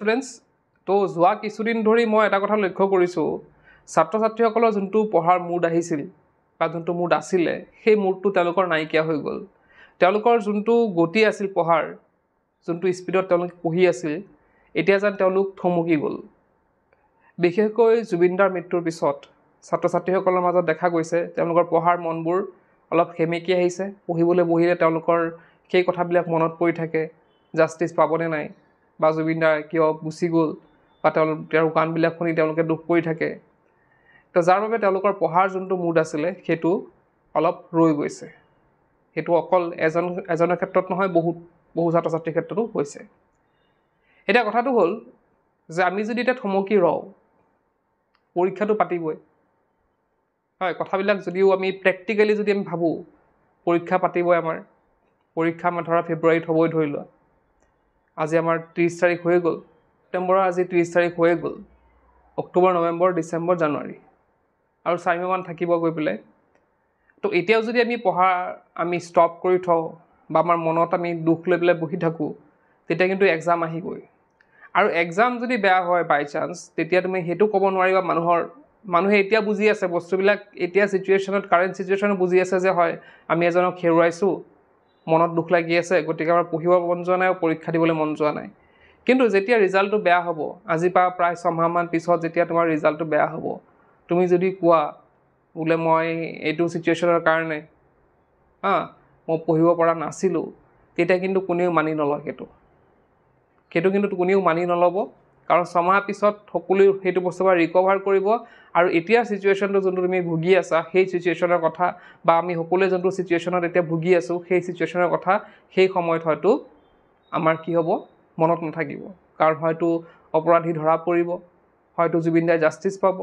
students তো যোৱা কিছুদিন ধৰি মই এটা কথা লক্ষ্য কৰিছোঁ ছাত্ৰ ছাত্ৰীসকলৰ যোনটো পঢ়াৰ মুড আহিছিল বা যোনটো মুড আছিলে সেই মুডটো তেওঁলোকৰ নাইকিয়া হৈ গ'ল তেওঁলোকৰ যোনটো গতি আছিল পঢ়াৰ যোনটো স্পীডত তেওঁলোকে পঢ়ি আছিল এতিয়া যেন তেওঁলোক থমকি গ'ল বিশেষকৈ জুবিনদাৰ মৃত্যুৰ পিছত ছাত্ৰ ছাত্ৰীসকলৰ মাজত দেখা গৈছে তেওঁলোকৰ পঢ়াৰ মনবোৰ অলপ সেমেকি আহিছে পঢ়িবলৈ বহিলে তেওঁলোকৰ সেই কথাবিলাক মনত পৰি থাকে জাষ্টিছ পাবনে নাই বা জুবিনদাৰ কিয় গুচি গ'ল বা তেওঁৰ গানবিলাক শুনি তেওঁলোকে দুখ কৰি থাকে তো যাৰ বাবে তেওঁলোকৰ পঢ়াৰ যোনটো মুড আছিলে সেইটো অলপ ৰৈ গৈছে সেইটো অকল এজনৰ ক্ষেত্ৰত নহয় বহু ছাত্ৰ ছাত্ৰীৰ ক্ষেত্ৰতো হৈছে এতিয়া কথাটো হ'ল যে আমি যদি এতিয়া থমকি ৰওঁ পৰীক্ষাটো পাতিবই হয় কথাবিলাক যদিও আমি প্ৰেক্টিকেলি যদি আমি ভাবোঁ পৰীক্ষা পাতিবই আমাৰ পৰীক্ষা আমাৰ ধৰা ফেব্ৰুৱাৰীত হ'বই ধৰি লোৱা আজি আমাৰ 30 তাৰিখ হৈ গ'ল ছেপ্টেম্বৰৰ আজি 30 তাৰিখ হৈ গ'ল অক্টোবৰ নৱেম্বৰ ডিচেম্বৰ জানুৱাৰী আৰু 4 মাহমান থাকিব গৈ পেলাই তো এতিয়াও যদি আমি পঢ়া আমি ষ্টপ কৰি থওঁ বা আমাৰ মনত আমি দুখ লৈ পেলাই বহি থাকোঁ তেতিয়া কিন্তু এক্সাম আহিবই আৰু এক্সাম যদি বেয়া হয় বাই চান্স তেতিয়া তুমি সেইটো ক'ব নোৱাৰিবা মানুহে এতিয়া বুজি আছে বস্তুবিলাক এতিয়া চিটুৱেশ্যনত কাৰেণ্ট চিটুৱেশ্যনত বুজি আছে যে হয় আমি এজনক হেৰুৱাইছোঁ মনত দুখ লাগি আছে গতিকে আমাৰ পঢ়িব মন যোৱা নাই পৰীক্ষা দিবলৈ মন যোৱা নাই কিন্তু যেতিয়া ৰিজাল্টটো বেয়া হ'ব আজিৰ পৰা প্ৰায় 6 মাহমান পিছত যেতিয়া তোমাৰ ৰিজাল্টটো বেয়া হ'ব তুমি যদি কোৱা বোলে মই এইটো চিটুৱেশ্যনৰ কাৰণে মই পঢ়িব পৰা নাছিলোঁ তেতিয়া কিন্তু কোনেও মানি নলয় সেইটো কিন্তু কোনেও মানি নল'ব কাৰণ 6 মাহ পিছত সকলোৱে সেইটো বস্তুৰ পৰা ৰিকভাৰ কৰিব আৰু এতিয়া চিটুৱেশ্যনটো যোনটো তুমি ভুগি আছা সেই চিটুৱেশ্যনৰ কথা বা আমি সকলোৱে যোনটো চিটুৱেশ্যনত এতিয়া ভুগি আছোঁ সেই চিটুৱেশ্যনৰ কথা সেই সময়ত হয়তো আমাৰ কি হ'ব মনত নাথাকিব কাৰণ হয়তো অপৰাধী ধৰা পৰিব হয়তো জুবিনদাই জাষ্টিছ পাব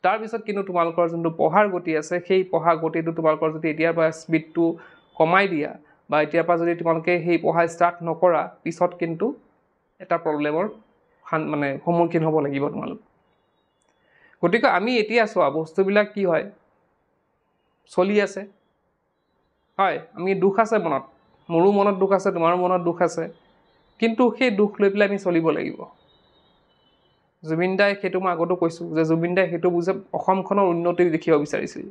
তাৰপিছত কিন্তু তোমালোকৰ যোনটো পঢ়াৰ গতি আছে সেই পঢ়া গতিটো তোমালোকৰ যদি এতিয়াৰ পৰা স্পীডটো কমাই দিয়া বা এতিয়াৰ পৰা যদি তোমালোকে সেই পঢ়া ষ্টাৰ্ট নকৰা পিছত কিন্তু এটা প্ৰব্লেমৰ সন্মুখীন হ'ব লাগিব তোমালোক গতিকে আমি এতিয়া চোৱা বস্তুবিলাক কি হয় চলি আছে হয় আমি দুখ আছে মনত মোৰো মনত দুখ আছে তোমাৰো মনত দুখ আছে কিন্তু সেই দুখ লৈ পেলাই আমি চলিব লাগিব জুবিনদাই সেইটো মই আগতো কৈছোঁ যে জুবিনদাই সেইটো বুজে অসমখনৰ উন্নতি দেখিব বিচাৰিছিল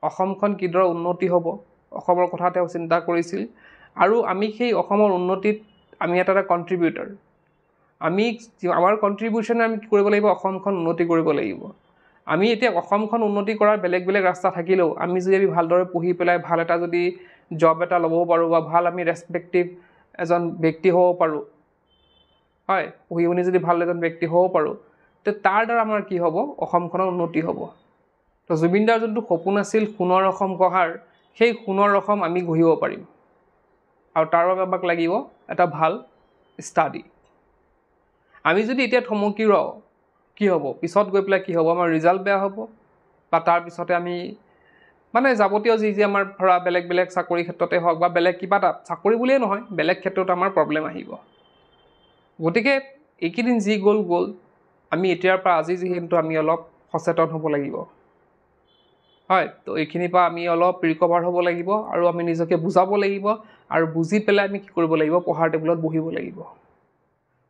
অসমখন কিদৰে উন্নতি হ'ব অসমৰ কথা তেওঁ চিন্তা কৰিছিল আৰু আমি সেই অসমৰ উন্নতিত আমি এটা কণ্ট্ৰিবিউটৰ আমাৰ কণ্ট্ৰিবিউশ্যনে আমি কি কৰিব লাগিব অসমখন উন্নতি কৰিব লাগিব আমি এতিয়া অসমখন উন্নতি কৰাৰ বেলেগ বেলেগ ৰাস্তা থাকিলেও আমি যদি ভালদৰে পঢ়ি পেলাই ভাল এটা যদি জব এটা ল'ব পাৰোঁ বা ভাল আমি ৰেচপেক্টিভ এজন ব্যক্তি হ'ব পাৰোঁ হয় পঢ়ি শুনি যদি ভাল এজন ব্যক্তি হ'ব পাৰোঁ তে তাৰ দ্বাৰা আমাৰ কি হ'ব অসমখনৰ উন্নতি হ'ব তো জুবিনদাৰ যোনটো সপোন আছিল সোণৰ অসম গঢ়াৰ সেই সোণৰ অসম আমি গঢ়িব পাৰিম আৰু তাৰ বাবে আমাক লাগিব এটা ভাল ষ্টাডি আমি যদি এতিয়া থমকি ৰওঁ কি হ'ব পিছত গৈ পেলাই কি হ'ব আমাৰ ৰিজাল্ট বেয়া হ'ব বা তাৰপিছতে আমি যাৱতীয় যি আমাৰ ধৰা বেলেগ বেলেগ চাকৰি ক্ষেত্ৰতে হওক বা বেলেগ কিবা এটা চাকৰি বুলিয়ে নহয় বেলেগ ক্ষেত্ৰত আমাৰ প্ৰব্লেম আহিব গতিকে এইকেইদিন যি গ'ল আমি এতিয়াৰ পৰা আজি যিহেতু আমি অলপ সচেতন হ'ব লাগিব হয় তো এইখিনিৰ পৰা আমি অলপ ৰিকভাৰ হ'ব লাগিব আৰু আমি নিজকে বুজাব লাগিব আৰু বুজি পেলাই আমি কি কৰিব লাগিব পঢ়াৰ টেবুলত বহিব লাগিব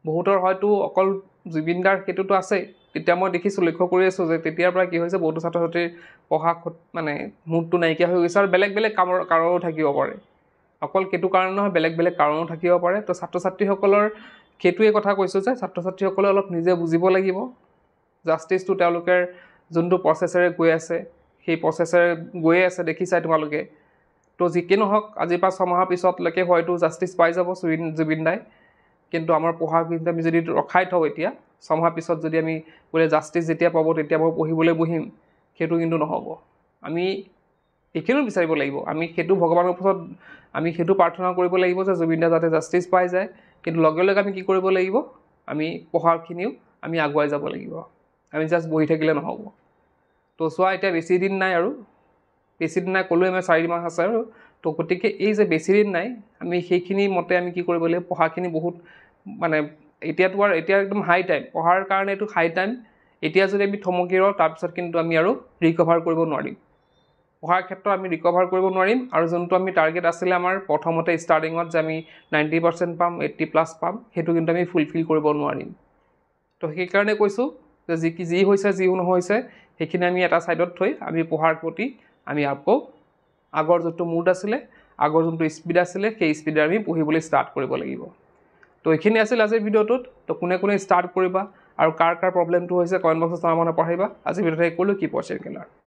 বহুতৰ হয়তো অকল জুবিনদাৰ সেইটোতো আছে তেতিয়া মই দেখিছোঁ লক্ষ্য কৰি আছোঁ যে তেতিয়াৰ পৰা কি হৈছে বহুতো ছাত্ৰ ছাত্ৰীৰ পঢ়া মুডটো নাইকিয়া হৈ গৈছে আৰু বেলেগ বেলেগ কাৰণো থাকিব পাৰে অকল সেইটো কাৰণ নহয় বেলেগ বেলেগ কাৰণো থাকিব পাৰে তো ছাত্ৰ ছাত্ৰীসকলৰ সেইটোৱে কথা কৈছোঁ যে ছাত্ৰ ছাত্ৰীসকলে অলপ নিজে বুজিব লাগিব জাষ্টিছটো তেওঁলোকে যোনটো প্ৰচেছেৰে গৈ আছে সেই প্ৰচেছেৰে গৈয়ে আছে দেখিছাই তোমালোকে তো যিকি নহওক আজিৰ পৰা 6 মাহৰ পিছতলৈকে হয়তো জাষ্টিছ পাই যাব জুবিনদাই কিন্তু আমাৰ পঢ়া কিন্তু আমি যদি ৰখাই থওঁ এতিয়া 6 মাহৰ পিছত যদি আমি বোলে জাষ্টিছ যেতিয়া পাব তেতিয়া মই পঢ়িবলৈ বহিম সেইটো কিন্তু নহ'ব আমি এইখিনিও বিচাৰিব লাগিব আমি সেইটো ভগৱানৰ ওচৰত আমি সেইটো প্ৰাৰ্থনা কৰিব লাগিব যে জুবিনদা যাতে জাষ্টিছ পাই যায় কিন্তু লগে লগে আমি কি কৰিব লাগিব আমি পঢ়াখিনিও আমি আগুৱাই যাব লাগিব আমি জাষ্ট বহি থাকিলে নহ'ব তো চোৱা এতিয়া বেছি দিন নাই ক'লোৱে মই 4 মাহ আছে আৰু তো গতিকে এই যে বেছি দিন নাই আমি সেইখিনি মতে আমি কি কৰিব লাগিব পঢ়াখিনি বহুত এতিয়া একদম হাই টাইম পঢ়াৰ কাৰণে এইটো হাই টাইম এতিয়া যদি আমি থমকি ৰওঁ তাৰপিছত কিন্তু আমি আৰু ৰিকভাৰ কৰিব নোৱাৰিম পঢ়াৰ ক্ষেত্ৰত আমি ৰিকভাৰ কৰিব নোৱাৰিম আৰু যোনটো আমি টাৰ্গেট আছিলে আমাৰ প্ৰথমতে ষ্টাৰ্টিঙত যে আমি 90% পাম 80+ পাম সেইটো কিন্তু আমি ফুলফিল কৰিব নোৱাৰিম তো সেইকাৰণে কৈছোঁ যে যি হৈছে যি নহৈছে সেইখিনি আমি এটা ছাইডত থৈ আমি পঢ়াৰ প্ৰতি আমি আকৌ আগৰ যোনটো মুড আছিলে আগৰ যোনটো স্পীড আছিলে সেই স্পীডে আমি পঢ়িবলৈ ষ্টাৰ্ট কৰিব লাগিব তো এইখিনি আছিল আজিৰ ভিডিঅ'টোত তো কোনে ষ্টাৰ্ট কৰিবা আৰু কাৰ প্ৰব্লেমটো হৈছে কমেণ্ট বক্সত জনাব নাপাহৰিবা আজিৰ ভিডিঅ'টো শেষ কৰিলোঁ কিপ ৱাচিং কিলাৰ